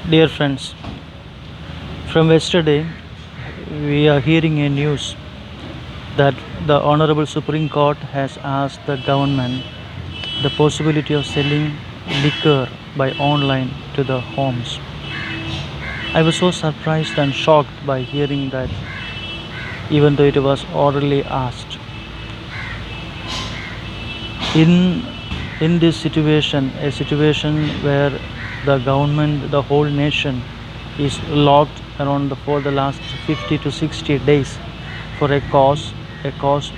Dear friends, from yesterday we are hearing a news that the Honorable Supreme Court has asked the government the possibility of selling liquor by online to the homes. I was so surprised and shocked by hearing that, even though it was orally asked. In this situation, a situation where the government, the whole nation is locked around for the last 50 to 60 days for a cause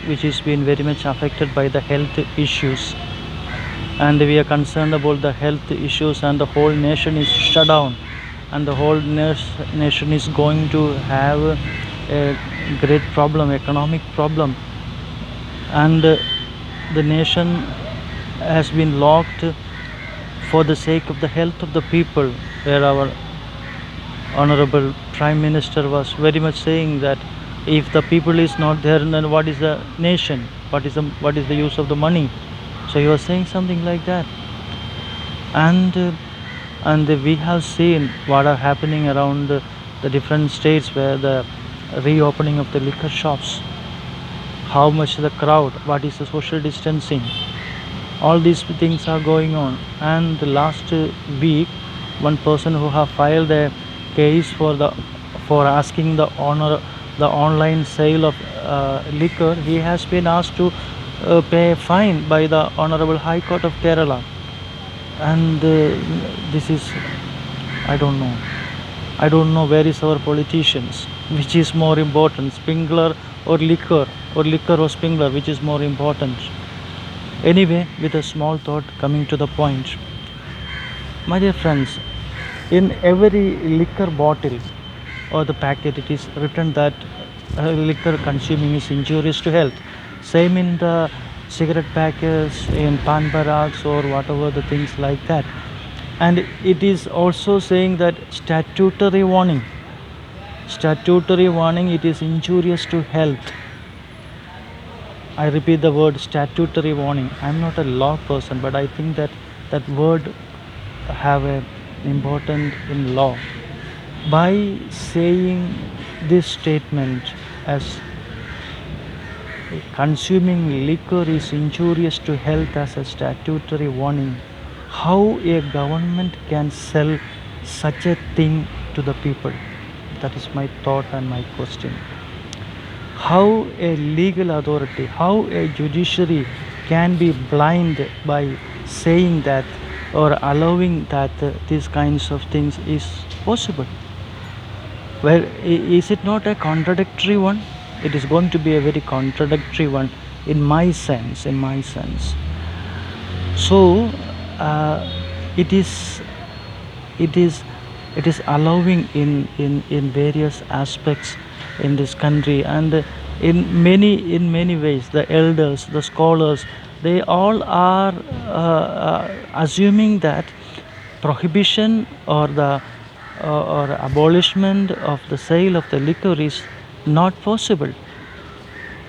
which is been very much affected by the health issues, and we are concerned about the health issues, and the whole nation is shut down, and the whole nation is going to have a great problem, economic problem, and the nation has been locked for the sake of the health of the people, where our honorable prime minister was very much saying that if the people is not there, then what is the nation, what is the use of the money? So he was saying something like that, and we have seen what are happening around the different states where the reopening of the liquor shops, how much the crowd, what is the social distancing, all these things are going on. And the last week, one person who have filed a case for asking the online sale of liquor, he has been asked to pay a fine by the Honorable High Court of Kerala. And this is, I don't know where is our politicians, which is more important, sprinkler or liquor, or liquor or sprinkler, which is more important? Anyway, with a small thought, coming to the point, my dear friends, in every liquor bottle or the packet, it is written that liquor consuming is injurious to health. Same in the cigarette packets, in pan baraks, or whatever the things like that. And it is also saying that statutory warning, it is injurious to health. I repeat the word statutory warning. I'm not a law person, but I think that word have a important in law. By saying this statement as consuming liquor is injurious to health as a statutory warning, how a government can sell such a thing to the people? That is my thought and my question. How a legal authority, how a judiciary can be blind by saying that or allowing that these kinds of things is possible? Well, is it not a contradictory one? It is going to be a very contradictory one in my sense. So it is allowing in various aspects in this country, and in many ways the elders, the scholars, they all are assuming that prohibition or the or abolishment of the sale of the liquor is not possible.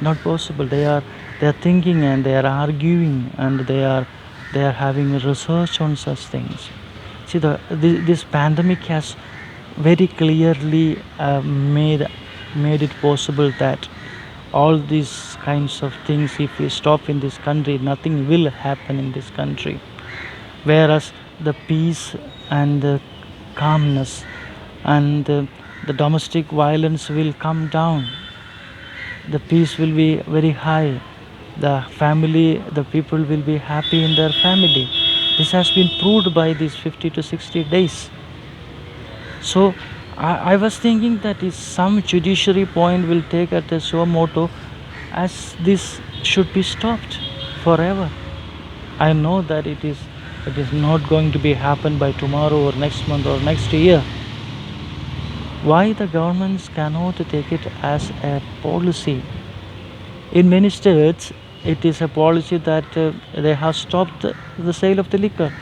They are thinking, and they are arguing, and they are having research on such things. See, this pandemic has very clearly made it possible that all these kinds of things, if we stop in this country, nothing will happen in this country. Whereas the peace and the calmness and the domestic violence will come down. The peace will be very high. The people will be happy in their family. This has been proved by these 50 to 60 days. So I was thinking that is some judiciary point will take at a suo moto, as this should be stopped forever. I know that it is not going to be happen by tomorrow or next month or next year. Why the governments cannot take it as a policy? In many states, it is a policy that they have stopped the sale of the liquor,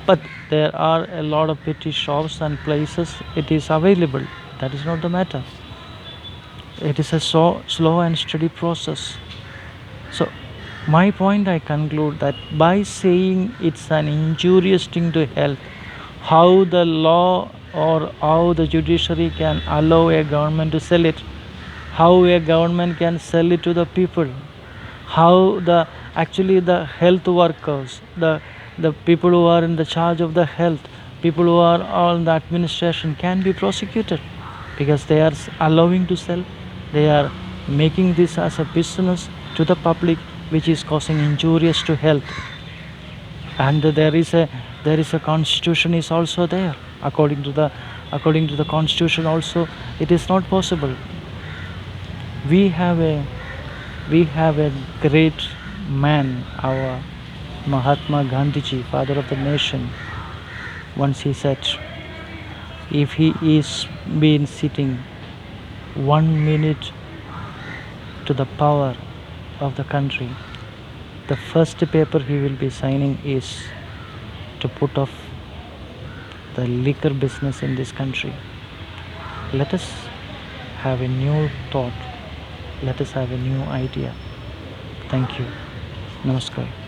but there are a lot of petty shops and places it is available. That is not the matter. It is a slow and steady process. So my point, I conclude that by saying it's an injurious thing to health, how the law or how the judiciary can allow a government to sell it, how a government can sell it to the people, how the actually the health workers, the people who are in the charge of the health, people who are on the administration can be prosecuted because they are allowing to sell, they are making this as a business to the public, which is causing injurious to health. And there is a constitution is also there. According to the constitution also, it is not possible. We have a great man, our Mahatma Gandhiji, father of the nation. Once he said, if he is been sitting 1 minute to the power of the country, the first paper he will be signing is to put off the liquor business in this country. Let us have a new thought. Let us have a new idea. Thank you. Namaskar.